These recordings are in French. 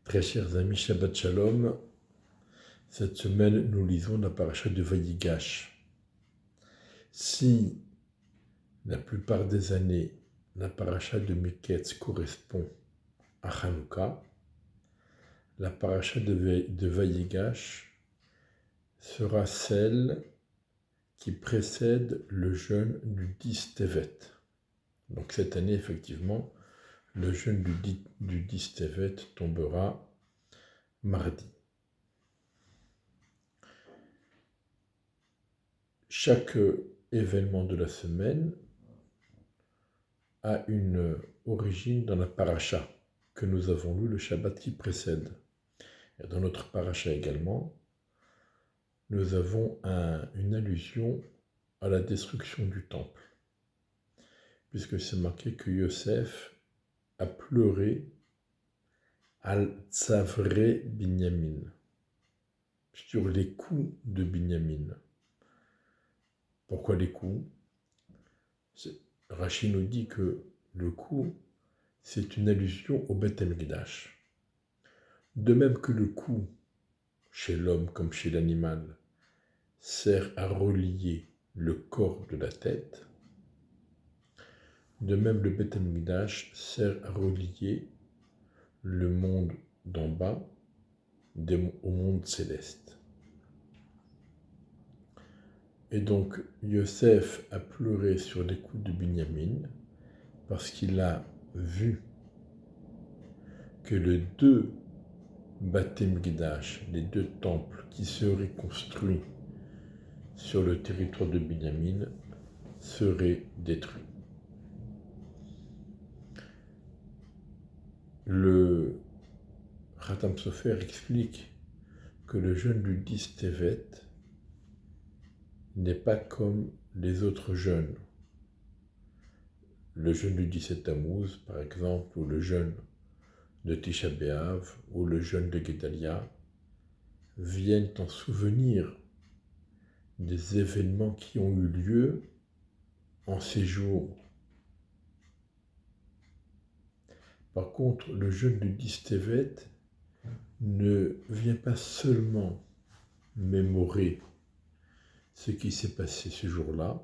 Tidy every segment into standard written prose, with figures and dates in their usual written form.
Très chers amis, Shabbat Shalom. Cette semaine, nous lisons la paracha de Vayigash. Si la plupart des années, la paracha de Miketz correspond à Hanouka, la paracha de Vayigash sera celle qui précède le jeûne du 10 Tevet. Donc cette année, effectivement, le jeûne du 10 Tevet tombera mardi. Chaque événement de la semaine a une origine dans la paracha que nous avons lue le Shabbat qui précède. Et dans notre paracha également, nous avons une allusion à la destruction du temple, puisque c'est marqué que Yosef a pleuré al-Tzavre Binyamin, sur les coups de Binyamin. Pourquoi les coups? Rashi nous dit que le coup, c'est une allusion au Beth Amikdash. De même que le coup, chez l'homme comme chez l'animal, sert à relier le corps de la tête, de même le Beth Amikdash sert à relier le monde d'en bas au monde céleste. Et donc, Yosef a pleuré sur les coups de Binyamin parce qu'il a vu que les deux Beth Amikdash, les deux temples qui seraient construits sur le territoire de Binyamin, seraient détruits. Le Khatam Sofer explique que le jeûne du 10 Tevet n'est pas comme les autres jeûnes. Le jeûne du 17 Tammuz, par exemple, ou le jeûne de Tisha B'Av, ou le jeûne de Gedalia, viennent en souvenir des événements qui ont eu lieu en ces jours. Par contre, le jeûne du 10 Tevet ne vient pas seulement mémorer ce qui s'est passé ce jour-là,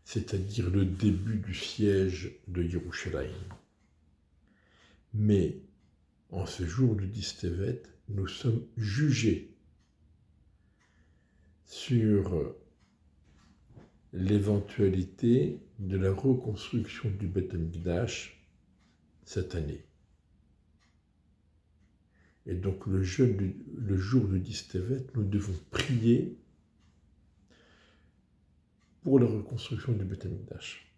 c'est-à-dire le début du siège de Yerushalayim. Mais en ce jour du 10 Tevet, nous sommes jugés sur l'éventualité de la reconstruction du Beth Amikdash cette année. Et donc le jour du 10 Tevet, nous devons prier pour la reconstruction du Beth Amikdash.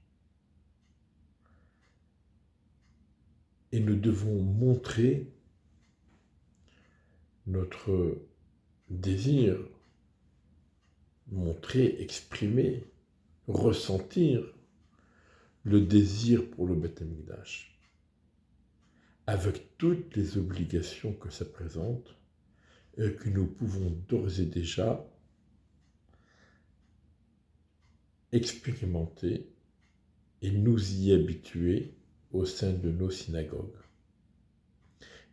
Et nous devons montrer notre désir, exprimer, ressentir le désir pour le Beth Amikdash, avec toutes les obligations que ça présente et que nous pouvons d'ores et déjà expérimenter et nous y habituer au sein de nos synagogues.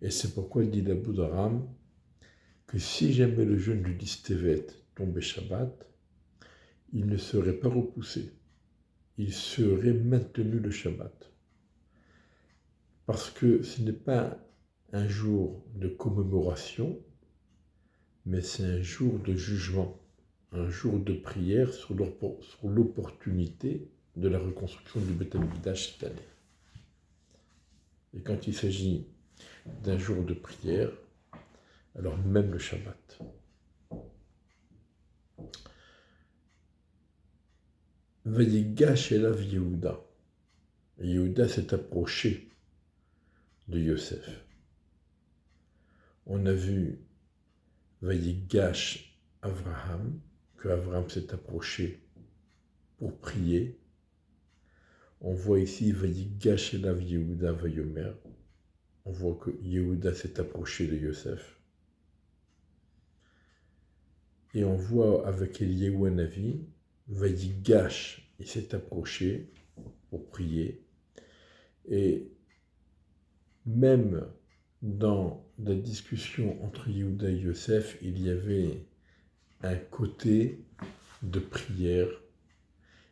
Et c'est pourquoi il dit l'Abou d'Aram que si jamais le jeûne du 10 Tevet tombait Shabbat, il ne serait pas repoussé, il serait maintenu le Shabbat. Parce que ce n'est pas un jour de commémoration, mais c'est un jour de jugement, un jour de prière sur l'opportunité de la reconstruction du Beth Amikdash cette année. Et quand il s'agit d'un jour de prière, alors même le Shabbat. Vayigash elav Yehuda. Yehuda s'est approché de Yosef. On a vu Vayigash Avraham, que Avraham s'est approché pour prier. On voit ici Vayigash elav Yehuda Vayomer. On voit que Yehuda s'est approché de Yosef. Et on voit avec Eliyahu Hanavi, Vayigash, il s'est approché pour prier. Et même dans la discussion entre Yehuda et Yosef, il y avait un côté de prière,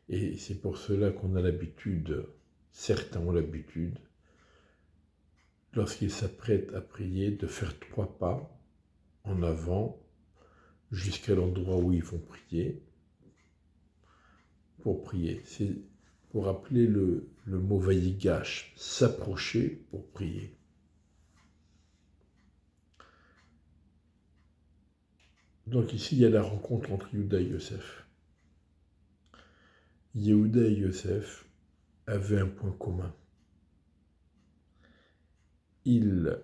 et c'est pour cela qu'on a l'habitude, certains ont l'habitude, lorsqu'ils s'apprêtent à prier, de faire 3 pas en avant jusqu'à l'endroit où ils vont prier, pour prier. C'est pour rappeler le mot vayigash, s'approcher pour prier. Donc ici, il y a la rencontre entre Yehuda et Yosef. Yehuda et Yosef avaient un point commun. Ils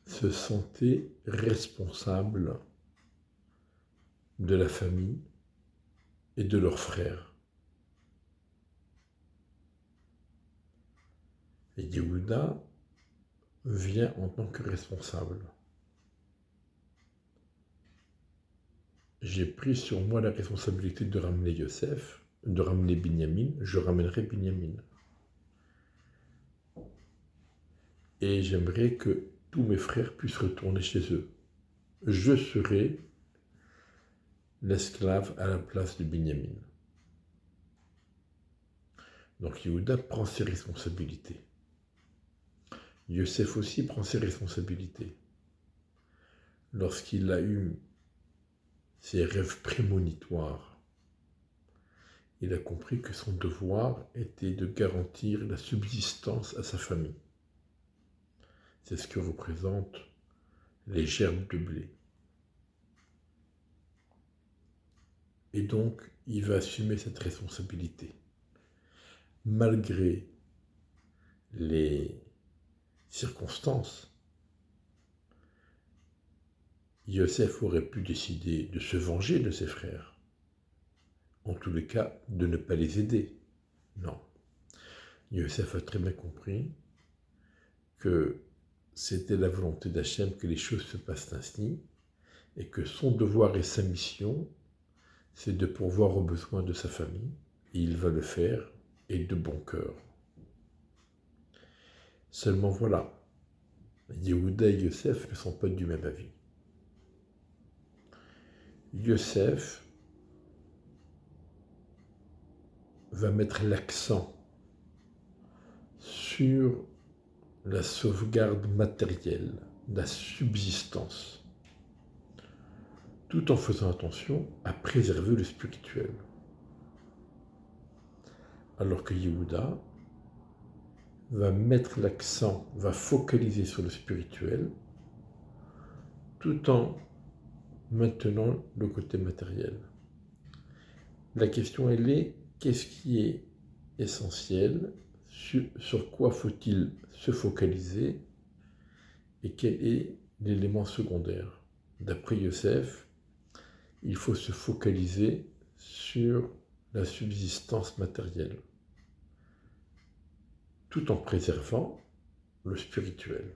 se sentaient responsables de la famille et de leurs frères. Et Yehuda vient en tant que responsable. J'ai pris sur moi la responsabilité de ramener Yosef, de ramener Binyamin, je ramènerai Binyamin. Et j'aimerais que tous mes frères puissent retourner chez eux. Je serai l'esclave à la place de Binyamin. Donc Yehuda prend ses responsabilités. Yosef aussi prend ses responsabilités. Lorsqu'il a eu ses rêves prémonitoires, il a compris que son devoir était de garantir la subsistance à sa famille. C'est ce que représentent les gerbes de blé. Et donc, il va assumer cette responsabilité. Malgré les circonstances, Yosef aurait pu décider de se venger de ses frères. En tous les cas, de ne pas les aider. Non. Yosef a très bien compris que c'était la volonté d'Hachem que les choses se passent ainsi, et que son devoir et sa mission, c'est de pourvoir aux besoins de sa famille, et il va le faire, et de bon cœur. Seulement voilà, Yehuda et Yosef ne sont pas du même avis. Yosef va mettre l'accent sur la sauvegarde matérielle, la subsistance, tout en faisant attention à préserver le spirituel. Alors que Yehuda va mettre l'accent, va focaliser sur le spirituel, tout en maintenant le côté matériel. La question, elle est, qu'est-ce qui est essentiel, sur quoi faut-il se focaliser, et quel est l'élément secondaire? D'après Yosef, il faut se focaliser sur la subsistance matérielle, tout en préservant le spirituel.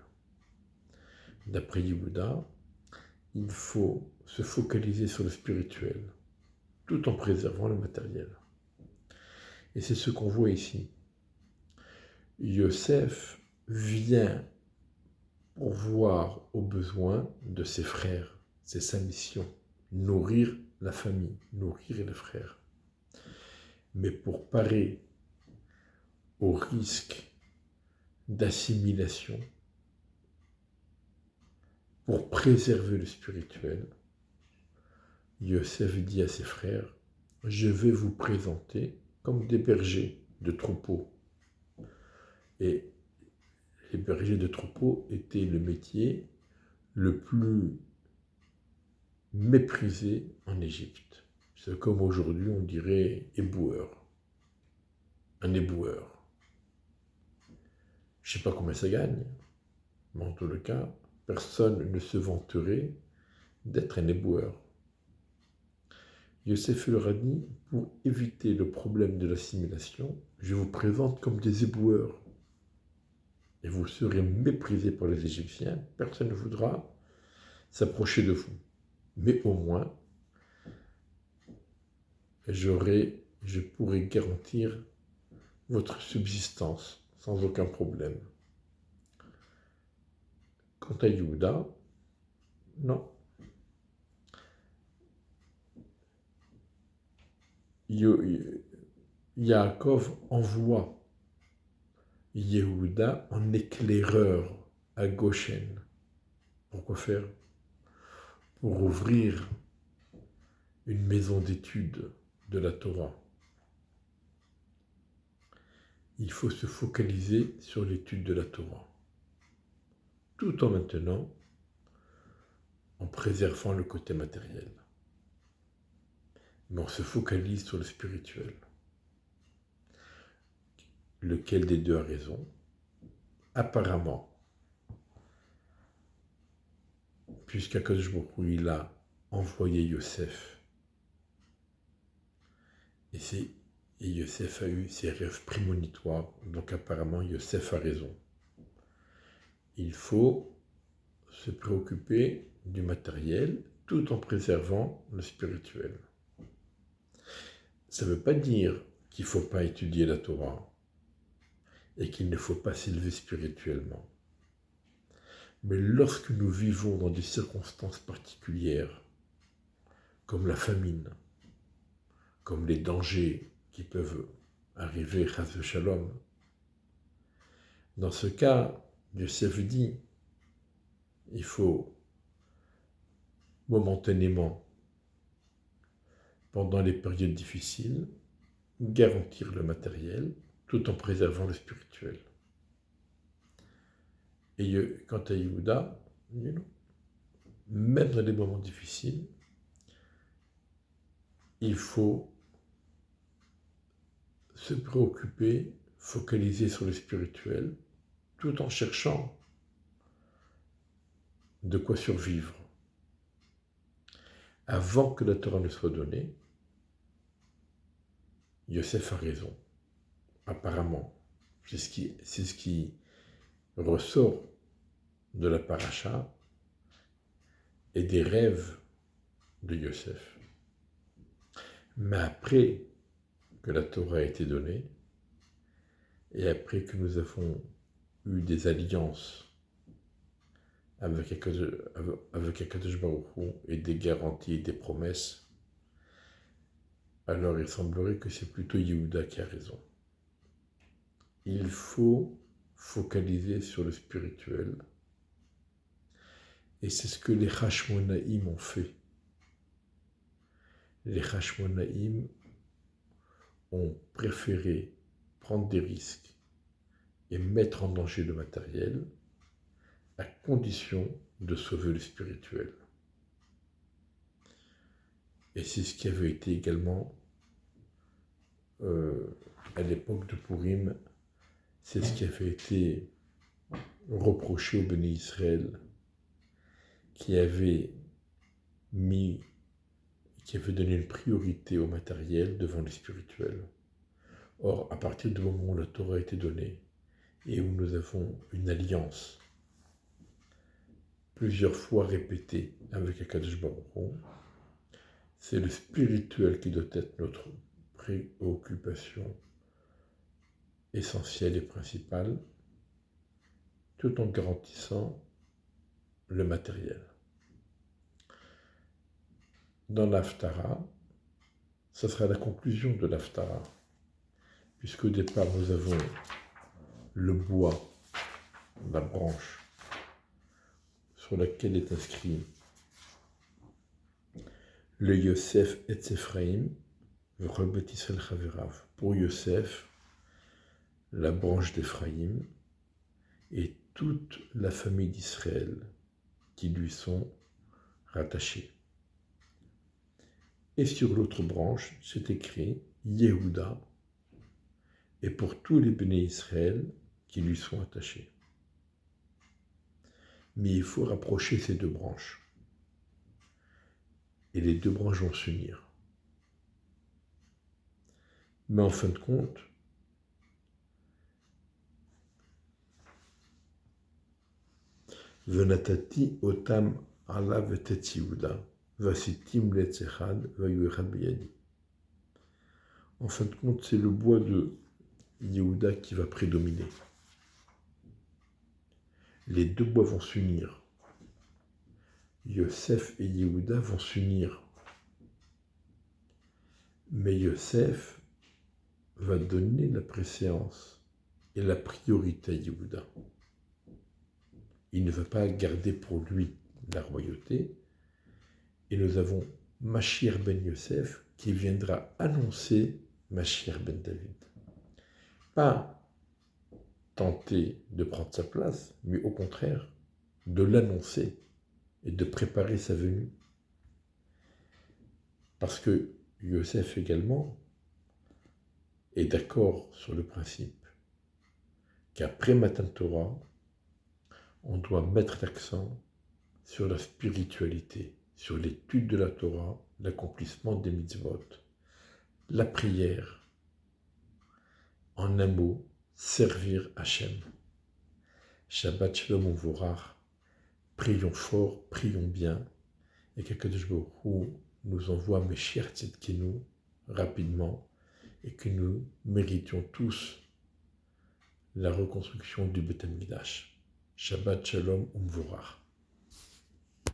D'après Yehuda, il faut se focaliser sur le spirituel, tout en préservant le matériel. Et c'est ce qu'on voit ici. Yosef vient pourvoir aux besoins de ses frères. C'est sa mission, nourrir la famille, nourrir les frères. Mais pour parer au risque d'assimilation, pour préserver le spirituel, Yosef dit à ses frères, je vais vous présenter comme des bergers de troupeaux. Et les bergers de troupeaux étaient le métier le plus méprisé en Égypte. C'est comme aujourd'hui on dirait éboueur. Un éboueur. Je ne sais pas combien ça gagne, mais en tout cas, personne ne se vanterait d'être un éboueur. Yosef leur a dit, pour éviter le problème de l'assimilation, je vous présente comme des éboueurs. Et vous serez méprisés par les Égyptiens, personne ne voudra s'approcher de vous. Mais au moins, je pourrai garantir votre subsistance sans aucun problème. Quant à Yehuda, non. Yaakov envoie Yehuda en éclaireur à Goshen. Pourquoi faire? Pour ouvrir une maison d'études de la Torah. Il faut se focaliser sur l'étude de la Torah, tout en maintenant en préservant le côté matériel. Mais on se focalise sur le spirituel. Lequel des deux a raison? Apparemment, puisqu'Akadosh Baruch Hu, il a envoyé Yosef, et Yosef a eu ses rêves prémonitoires, donc apparemment Yosef a raison. Il faut se préoccuper du matériel tout en préservant le spirituel. Ça ne veut pas dire qu'il ne faut pas étudier la Torah et qu'il ne faut pas s'élever spirituellement. Mais lorsque nous vivons dans des circonstances particulières, comme la famine, comme les dangers qui peuvent arriver, chas v'shalom, dans ce cas, Yosef dit, il faut momentanément, pendant les périodes difficiles, garantir le matériel tout en préservant le spirituel. Et quant à Yehuda, même dans les moments difficiles, il faut se préoccuper, focaliser sur le spirituel, tout en cherchant de quoi survivre. Avant que la Torah ne soit donnée, Yosef a raison, apparemment. C'est ce qui ressort de la paracha et des rêves de Yosef. Mais après que la Torah a été donnée, et après que nous avons eu des alliances avec Akadosh Baruch Hu et des garanties et des promesses, alors il semblerait que c'est plutôt Yehuda qui a raison. Il faut focaliser sur le spirituel. Et c'est ce que les Hashmonaïm ont fait. Les Hashmonaïm ont préféré prendre des risques et mettre en danger le matériel à condition de sauver le spirituel. Et c'est ce qui avait été également, à l'époque de Purim, c'est ce qui avait été reproché au Béni Israël, qui avait donné une priorité au matériel devant le spirituel. Or, à partir du moment où la Torah a été donnée et où nous avons une alliance plusieurs fois répétée avec Akadosh Baruch Hu, c'est le spirituel qui doit être notre préoccupation essentielle et principale, tout en garantissant le matériel. Dans l'Haftara, ça sera la conclusion de l'Haftara, puisqu'au départ nous avons le bois, la branche, sur laquelle est inscrit le Yosef et Ephraim, Rebet Israël Chaverav. Pour Yosef, la branche d'Ephraïm et toute la famille d'Israël qui lui sont rattachés. Et sur l'autre branche, c'est écrit Yehuda, et pour tous les bénis Israël qui lui sont attachés. Mais il faut rapprocher ces deux branches. Et les deux branches vont s'unir. Mais en fin de compte, Venatati otam ala vetet Yehuda, vasitim letzechad vayuechad beyadi. En fin de compte, c'est le bois de Yehuda qui va prédominer. les deux bois vont s'unir. Yosef et Yehuda vont s'unir. Mais Yosef va donner la préséance et la priorité à Yehuda. Il ne va pas garder pour lui la royauté. Et nous avons Mashiach ben Yosef qui viendra annoncer Mashiach ben David. Pas tenter de prendre sa place, mais au contraire, de l'annoncer et de préparer sa venue. Parce que Yosef également est d'accord sur le principe qu'après Matan Torah, on doit mettre l'accent sur la spiritualité, sur l'étude de la Torah, l'accomplissement des mitzvot, la prière, en un mot, servir Hachem. Shabbat Shalom Uvorach, prions fort, prions bien, et qu'Akadosh Baruch Hu nous envoie Meshiach Tzidkenu rapidement, et que nous méritions tous la reconstruction du Beth Amikdash. Shabbat Shalom Uvorach.